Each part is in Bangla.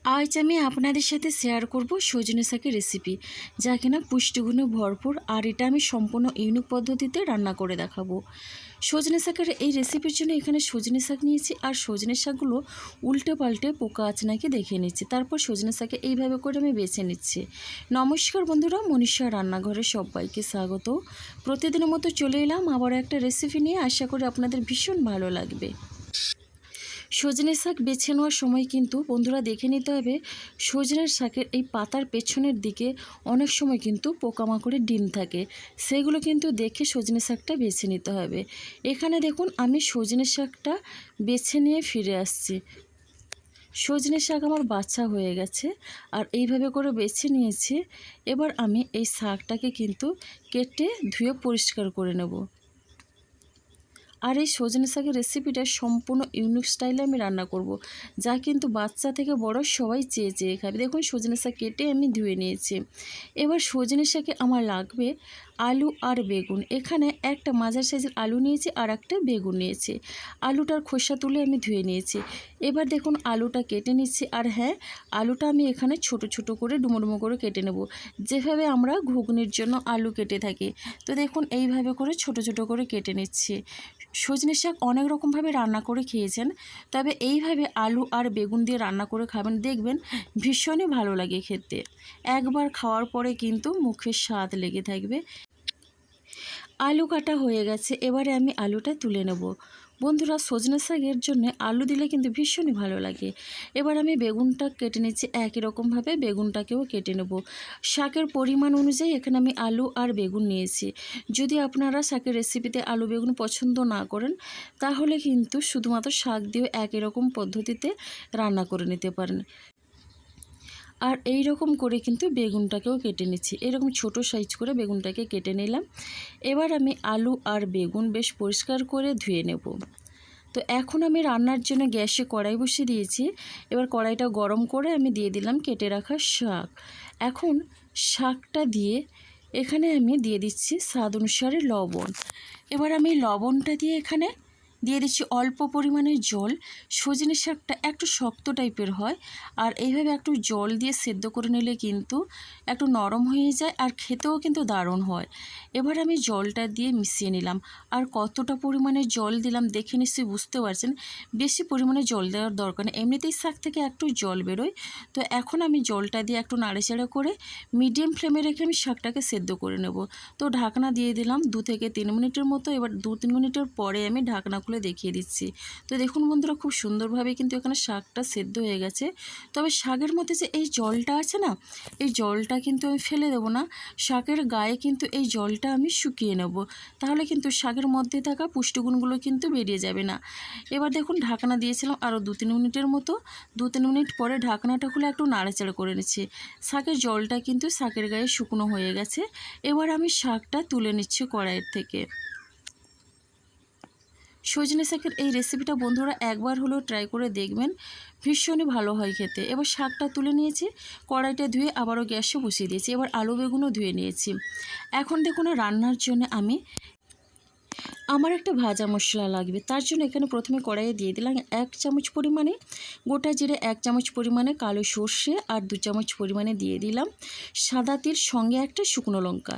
আজ আমি আপনাদের সাথে শেয়ার করব সজনে শাকের রেসিপি, যা কিনা পুষ্টিগুণে ভরপুর। আর এটা আমি সম্পূর্ণ ইউনিক পদ্ধতিতে রান্না করে দেখাবো। সজনে শাকের এই রেসিপির জন্য এখানে সজনে শাক নিয়েছি, আর সজনে শাকগুলো উল্টে পাল্টে পোকা আছে নাকি দেখে নিচ্ছি। তারপর সজনে শাকে এইভাবে করে আমি বেছে নিচ্ছি। নমস্কার বন্ধুরা, মনীষা রান্নাঘরে সবাইকে স্বাগত। প্রতিদিনের মতো চলে এলাম আবার একটা রেসিপি নিয়ে। আশা করি আপনাদের ভীষণ ভালো লাগবে। সজনে শাক বেছে নেওয়ার সময় কিন্তু বন্ধুরা দেখে নিতে হবে সজনের শাকের এই পাতার পেছনের দিকে অনেক সময় কিন্তু পোকামাকড়ের ডিম থাকে, সেগুলো কিন্তু দেখে সজনে শাকটা বেছে নিতে হবে। এখানে দেখুন আমি সজনে শাকটা বেছে নিয়ে ফিরে আসছি। সজনে শাক আমার বাছা হয়ে গেছে, আর এইভাবে করে বেছে নিয়েছি। এবার আমি এই শাকটাকে কিন্তু কেটে ধুয়ে পরিষ্কার করে নেব। আর এই সজনে শাকের রেসিপিটা সম্পূর্ণ ইউনিক স্টাইলে আমি রান্না করব, যা কিন্তু বাচ্চা থেকে বড় সবাই চেয়ে চেয়ে খাবে। দেখুন সজনে শাক কেটে আমি ধুয়ে নিয়েছি। এবার সজনে শাকে আমার লাগবে আলু আর বেগুন। এখানে একটা মাঝারি সাইজের আলু নিয়েছি আর একটা বেগুন নিয়েছি। আলুটার খোসা তুলে আমি ধুয়ে নিয়েছি। এবার দেখুন আলুটা কেটে নিচ্ছি। আর হ্যাঁ, আলুটা আমি এখানে ছোট ছোট করে ডুমো ডুমো করে কেটে নেব, যেভাবে আমরা ঘুগনির জন্য আলু কেটে থাকি। তো দেখুন এইভাবে করে ছোট ছোট করে কেটে নিচ্ছি। সজনে শাক অনেক রকমভাবে রান্না করে খেয়েছেন, তবে এইভাবে আলু আর বেগুন দিয়ে রান্না করে খাবেন, দেখবেন ভীষণই ভালো লাগে খেতে। একবার খাওয়ার পরে কিন্তু মুখের স্বাদ লেগে থাকবে। আলু কাটা হয়ে গেছে, এবারে আমি আলুটা তুলে নেব। বন্ধুরা, সজনে শাকের জন্য আলু দিলে কিন্তু ভীষণই ভালো লাগে। এবার আমি বেগুনটা কেটে নিচ্ছি, একই রকমভাবে বেগুনটাকেও কেটে নেব। শাকের পরিমাণ অনুযায়ী এখানে আমি আলু আর বেগুন নিয়েছি। যদি আপনারা শাকের রেসিপিতে আলু বেগুন পছন্দ না করেন, তাহলে কিন্তু শুধুমাত্র শাক দিয়েও একই রকম পদ্ধতিতে রান্না করে নিতে পারেন। আর এই রকম করে কিন্তু বেগুনটাকেও কেটে নিচ্ছি। এরকম ছোট সাইজ করে বেগুনটাকে কেটে নিলাম। এবার আমি আলু আর বেগুন বেশ পরিষ্কার করে ধুয়ে নেব। তো এখন আমি রান্নার জন্য গ্যাসে কড়াই বসিয়ে দিয়েছি। এবার কড়াইটা গরম করে আমি দিয়ে দিলাম কেটে রাখা শাক। এখন শাকটা দিয়ে এখানে আমি দিয়ে দিচ্ছি স্বাদ অনুসারে লবণ। এবার আমি লবণটা দিয়ে এখানে দিয়ে দিচ্ছি অল্প পরিমাণে জল। সজনে শাকটা একটু শক্ত টাইপের হয়, আর এইভাবে একটু জল দিয়ে সেদ্ধ করে নিলে কিন্তু একটু নরম হয়ে যায়, আর খেতেও কিন্তু দারুণ হয়। এবার আমি জলটা দিয়ে মিশিয়ে নিলাম। আর কতটা পরিমাণে জল দিলাম দেখে নিশ্চয়ই বুঝতে পারছেন। বেশি পরিমাণে জল দেওয়ার দরকার নেই, এমনিতেই শাক থেকে একটু জল বেরোয়। তো এখন আমি জলটা দিয়ে একটু নাড়াচাড়া করে মিডিয়াম ফ্লেমে রেখে আমি শাকটাকে সেদ্ধ করে নেব। তো ঢাকনা দিয়ে দিলাম 2 থেকে 3 মিনিটের মতো। এবার 2-3 মিনিটের পরে আমি ঢাকনা খুলে দেখিয়ে দিচ্ছি। তো দেখুন বন্ধুরা, খুব সুন্দরভাবে কিন্তু এখানে শাকটা সেদ্ধ হয়ে গেছে। তবে শাকের মধ্যে যে এই জলটা আছে না, এই জলটা কিন্তু আমি ফেলে দেবো না। শাকের গায়ে কিন্তু এই জলটা আমি শুকিয়ে নেব, তাহলে কিন্তু শাকের মধ্যে থাকা পুষ্টিগুণগুলো কিন্তু বেরিয়ে যাবে না। এবার দেখুন ঢাকনা দিয়েছিলাম আরও 2-3 মিনিটের মতো। 2-3 মিনিট পরে ঢাকনাটা খুলে একটু নাড়াচাড়া করে নিচ্ছি। শাকের জলটা কিন্তু শাকের গায়ে শুকনো হয়ে গেছে। এবার আমি শাকটা তুলে নিচ্ছি কড়াইয়ের থেকে। সজনে শাকের এই রেসিপিটা বন্ধুরা একবার হলেও ট্রাই করে দেখবেন, ভীষণই ভালো হয় খেতে। এবার শাকটা তুলে নিয়েছি, কড়াইটা ধুয়ে আবারও গ্যাসে বসিয়ে দিয়েছি। এবার আলু বেগুনও ধুয়ে নিয়েছি। এখন দেখুন রান্নার জন্য আমার একটা ভাজা মশলা লাগবে। তার জন্য এখানে প্রথমে কড়াইয়ে দিয়ে দিলাম 1 চামচ পরিমাণে গোটা জিরে, 1 চামচ পরিমাণে কালো সর্ষে, আর 2 চামচ পরিমাণে দিয়ে দিলাম সাদা তিল, সঙ্গে একটা শুকনো লঙ্কা।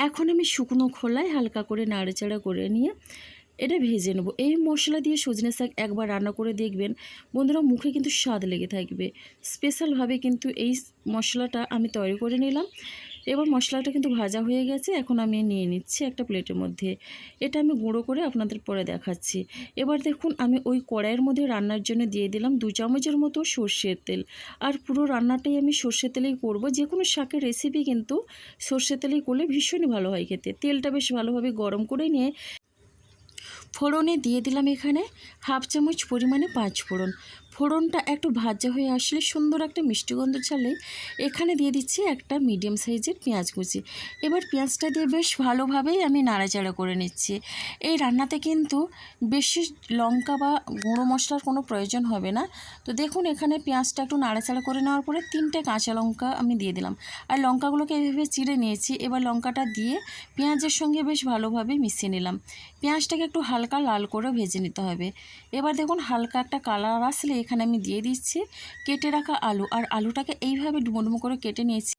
এখন আমি শুকনো খোলায় হালকা করে নাড়াচাড়া করে নিয়ে এটা ভেজে নেব। এই মশলা দিয়ে সজনে শাক একবার রান্না করে দেখবেন বন্ধুরা, মুখে কিন্তু স্বাদ লেগে থাকবে। স্পেশালভাবে কিন্তু এই মশলাটা আমি তৈরি করে নিলাম। এবার মশলাটা কিন্তু ভাজা হয়ে গেছে। এখন আমি নিয়ে নিচ্ছি একটা প্লেটের মধ্যে। এটা আমি গুঁড়ো করে আপনাদের পরে দেখাচ্ছি। এবার দেখুন আমি ওই কড়াইয়ের মধ্যে রান্নার জন্য দিয়ে দিলাম 2 চামচের মতো সর্ষের তেল। আর পুরো রান্নাটাই আমি সর্ষের তেলেই করব। যে কোনো শাকের রেসিপি কিন্তু সর্ষের তেলেই করলে ভীষণই ভালো হয় খেতে। তেলটা বেশ ভালোভাবে গরম করে নিয়ে ফোড়নে দিয়ে দিলাম এখানে 1/2 চামচ পরিমাণে 5 ফোড়ন। ফোড়নটা একটু ভাজা হয়ে আসলে সুন্দর একটা মিষ্টি গন্ধ ছাড়লে এখানে দিয়ে দিচ্ছি একটা মিডিয়াম সাইজের পেঁয়াজ কুচি। এবার পেঁয়াজটা দিয়ে বেশ ভালোভাবেই আমি নাড়াচাড়া করে নিচ্ছি। এই রান্নাতে কিন্তু বেশি লঙ্কা বা গুঁড়ো মশলার কোনো প্রয়োজন হবে না। তো দেখুন এখানে পেঁয়াজটা একটু নাড়াচাড়া করে নেওয়ার পরে 3টে কাঁচা লঙ্কা আমি দিয়ে দিলাম, আর লঙ্কাগুলোকে এইভাবে চিড়ে নিয়েছি। এবার লঙ্কাটা দিয়ে পেঁয়াজের সঙ্গে বেশ ভালোভাবে মিশিয়ে নিলাম। পেঁয়াজটাকে একটু হালকা লাল করে ভেজে নিতে হবে। এবার দেখুন হালকা একটা কালার আসলে এখানে আমি দিয়ে দিচ্ছি কেটে রাখা আলু, আর আলুটাকে এইভাবে ডুমো ডুমো করে কেটে নিয়েছি।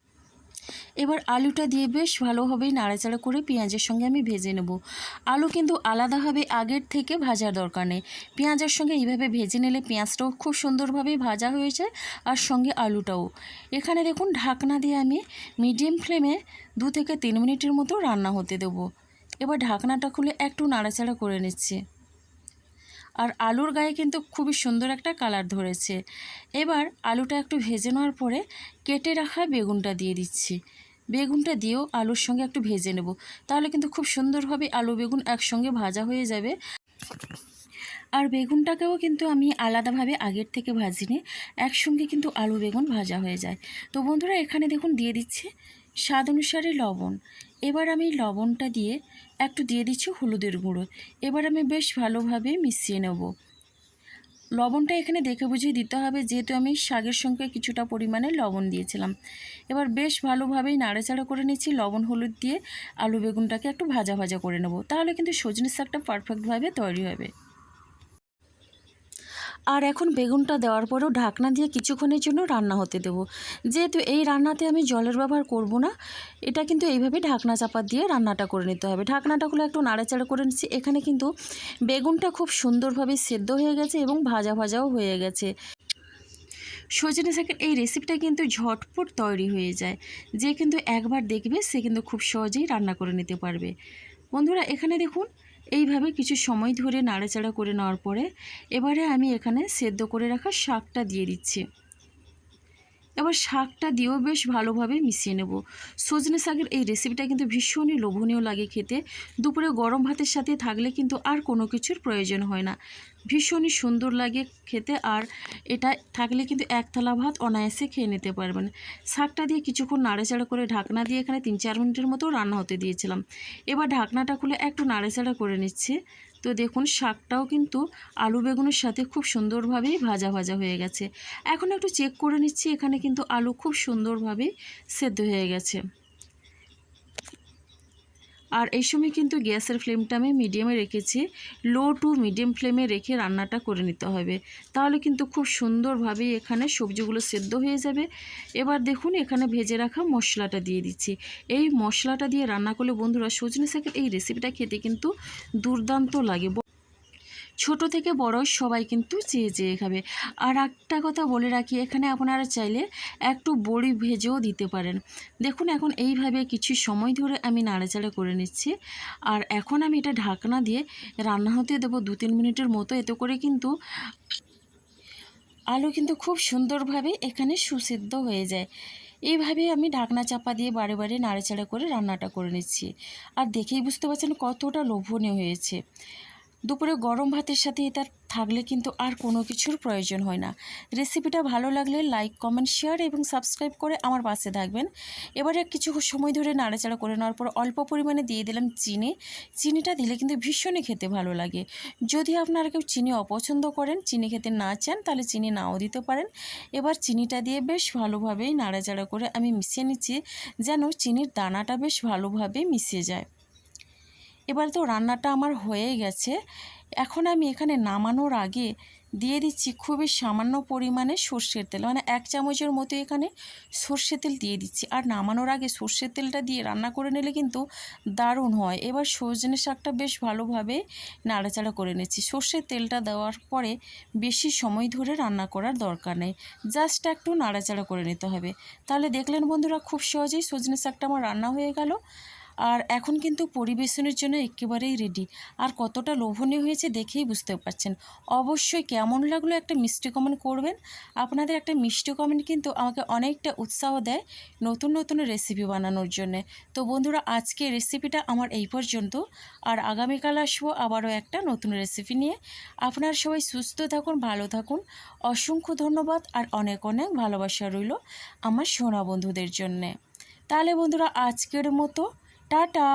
এবার আলুটা দিয়ে বেশ ভালোভাবেই নাড়াচাড়া করে পেঁয়াজের সঙ্গে আমি ভেজে নেব। আলু কিন্তু আলাদাভাবে আগের থেকে ভাজার দরকার নেই, পেঁয়াজের সঙ্গে এইভাবে ভেজে নিলে পেঁয়াজটাও খুব সুন্দরভাবেই ভাজা হয়ে যায় আর সঙ্গে আলুটাও। এখানে দেখুন ঢাকনা দিয়ে আমি মিডিয়াম ফ্লেমে 2 থেকে 3 মিনিটের মতো রান্না হতে দেবো। এবার ঢাকনাটা খুলে একটু নাড়াচাড়া করে নিচ্ছি, আর আলুর গায়ে কিন্তু খুবই সুন্দর একটা কালার ধরেছে। এবার আলুটা একটু ভেজে নেওয়ার পরে কেটে রাখা বেগুনটা দিয়ে দিচ্ছি। বেগুনটা দিয়েও আলুর সঙ্গে একটু ভেজে নেব, তাহলে কিন্তু খুব সুন্দরভাবে আলু বেগুন একসঙ্গে ভাজা হয়ে যাবে। আর বেগুনটাকেও কিন্তু আমি আলাদাভাবে আগের থেকে ভাজিনি, একসঙ্গে কিন্তু আলু বেগুন ভাজা হয়ে যায়। তো বন্ধুরা এখানে দেখুন দিয়ে দিচ্ছি স্বাদ অনুসারে লবণ। এবার আমি লবণটা দিয়ে একটু দিয়ে দিচ্ছি হলুদের গুঁড়ো। এবার আমি বেশ ভালোভাবে মিশিয়ে নেব। লবণটা এখানে দেখে বুঝিয়ে দিতে হবে, যেহেতু আমি শাকের সঙ্গে কিছুটা পরিমাণে লবণ দিয়েছিলাম। এবার বেশ ভালোভাবেই নাড়াচাড়া করে নিচ্ছি। লবণ হলুদ দিয়ে আলু বেগুনটাকে একটু ভাজা ভাজা করে নেব, তাহলে কিন্তু সজনে শাকটা পারফেক্টভাবে তৈরি হবে। আর এখন বেগুনটা দেওয়ার পরেও ঢাকনা দিয়ে কিছুক্ষণের জন্য রান্না হতে দেব। যেহেতু এই রান্নাতে আমি জলের ব্যবহার করব না, এটা কিন্তু এইভাবে ঢাকনা চাপা দিয়ে রান্নাটা করে নিতে হবে। ঢাকনাটা খুলে একটু নাড়াচাড়া করে নিচ্ছি। এখানে কিন্তু বেগুনটা খুব সুন্দরভাবে সেদ্ধ হয়ে গেছে এবং ভাজা ভাজাও হয়ে গেছে। সজনে শাকের এই রেসিপিটা কিন্তু ঝটপট তৈরি হয়ে যায়, যে কিন্তু একবার দেখবে সে কিন্তু খুব সহজেই রান্না করে নিতে পারবে। বন্ধুরা এখানে দেখুন এইভাবে কিছু সময় ধরে নাড়াচাড়া করে নেওয়ার পরে এবারে আমি এখানে সেদ্ধ করে রাখা শাকটা দিয়ে দিচ্ছি। এবার শাকটা দিয়েও বেশ ভালোভাবে মিশিয়ে নেব। সজনে শাকের এই রেসিপিটা কিন্তু ভীষণই লোভনীয় লাগে খেতে। দুপুরে গরম ভাতের সাথে থাকলে কিন্তু আর কোনো কিছুর প্রয়োজন হয় না, ভীষণই সুন্দর লাগে খেতে। আর এটা থাকলে কিন্তু এক থালা ভাত অনায়াসে খেয়ে নিতে পারবেন। শাকটা দিয়ে কিছুক্ষণ নাড়াচাড়া করে ঢাকনা দিয়ে এখানে 3-4 মিনিটের মতো রান্না হতে দিয়েছিলাম। এবার ঢাকনাটা খুলে একটু নাড়াচাড়া করে নিচ্ছে। তো দেখুন শাকটাও কিন্তু আলু বেগুনের সাথে খুব সুন্দরভাবেই ভাজা ভাজা হয়ে গেছে। এখন একটু চেক করে নিচ্ছি, এখানে কিন্তু আলু খুব সুন্দরভাবে সেদ্ধ হয়ে গেছে। আর এই সময় কিন্তু গ্যাসের ফ্লেমটা আমি মিডিয়ামে রেখেছি। লো টু মিডিয়াম ফ্লেমে রেখে রান্নাটা করে নিতে হবে, তাহলে কিন্তু খুব সুন্দরভাবে এখানে সবজিগুলো সেদ্ধ হয়ে যাবে। এবার দেখুন এখানে ভেজে রাখা মশলাটা দিয়ে দিচ্ছি। এই মশলাটা দিয়ে রান্না করলে বন্ধুরা সজনে শাকের এই রেসিপিটা খেতে কিন্তু দুর্দান্ত লাগে। ছোট থেকে বড় সবাই কিন্তু চেয়ে চেয়ে খাবে। আর একটা কথা বলে রাখি, এখানে আপনারা চাইলে একটু বড়ি ভেজেও দিতে পারেন। দেখুন এখন এইভাবে কিছু সময় ধরে আমি নাড়াচাড়া করে নিচ্ছি। আর এখন আমি এটা ঢাকনা দিয়ে রান্না হতে দেবো 2-3 মিনিটের মতো। এতে করে কিন্তু আলু কিন্তু খুব সুন্দরভাবে এখানে সুসিদ্ধ হয়ে যায়। এইভাবে আমি ঢাকনা চাপা দিয়ে বারে বারে নাড়াচাড়া করে রান্নাটা করে নিচ্ছি। আর দেখেই বুঝতে পারছেন কতটা লোভনীয় হয়েছে। দুপুরে গরম ভাতের সাথে এটা থাকলে কিন্তু আর কোনো কিছুর প্রয়োজন হয় না। রেসিপিটা ভালো লাগলে লাইক, কমেন্ট, শেয়ার এবং সাবস্ক্রাইব করে আমার পাশে থাকবেন। এবারে কিছু সময় ধরে নাড়াচাড়া করে নেওয়ার পর অল্প পরিমাণে দিয়ে দিলাম চিনি। চিনিটা দিলে কিন্তু ভীষণই খেতে ভালো লাগে। যদি আপনারা কেউ চিনি অপছন্দ করেন, চিনি খেতে না চান, তাহলে চিনি নাও দিতে পারেন। এবার চিনিটা দিয়ে বেশ ভালোভাবেই নাড়াচাড়া করে আমি মিশিয়ে নিচ্ছি, যেন চিনির দানাটা বেশ ভালোভাবে মিশে যায়। এবার তো রান্নাটা আমার হয়ে গেছে। এখন আমি এখানে নামানোর আগে দিয়ে দিচ্ছি খুবই সামান্য পরিমাণে সর্ষের তেল, মানে 1 চামচের মতো এখানে সর্ষের তেল দিয়ে দিচ্ছি। আর নামানোর আগে সর্ষের তেলটা দিয়ে রান্না করে নিলে কিন্তু দারুণ হয়। এবার সজনে শাকটা বেশ ভালোভাবে নাড়াচাড়া করে নিচ্ছি। সর্ষের তেলটা দেওয়ার পরে বেশি সময় ধরে রান্না করার দরকার নেই, জাস্ট একটু নাড়াচাড়া করে নিতে হবে। তাহলে দেখলেন বন্ধুরা খুব সহজেই সজনে শাকটা আমার রান্না হয়ে গেল। আর এখন কিন্তু পরিবেশনের জন্য একেবারেই রেডি। আর কতটা লোভনীয় হয়েছে দেখেই বুঝতে পারছেন। অবশ্যই কেমন লাগলো একটা মিষ্টি কমেন্ট করবেন। আপনাদের একটা মিষ্টি কমেন্ট কিন্তু আমাকে অনেকটা উৎসাহ দেয় নতুন নতুন রেসিপি বানানোর জন্যে। তো বন্ধুরা আজকে রেসিপিটা আমার এই পর্যন্ত। আর আগামীকাল আসবো আবারও একটা নতুন রেসিপি নিয়ে। আপনারা সবাই সুস্থ থাকুন, ভালো থাকুন। অসংখ্য ধন্যবাদ আর অনেক অনেক ভালোবাসা রইল আমার সোনা বন্ধুদের জন্যে। তাহলে বন্ধুরা আজকের মতো টাটা।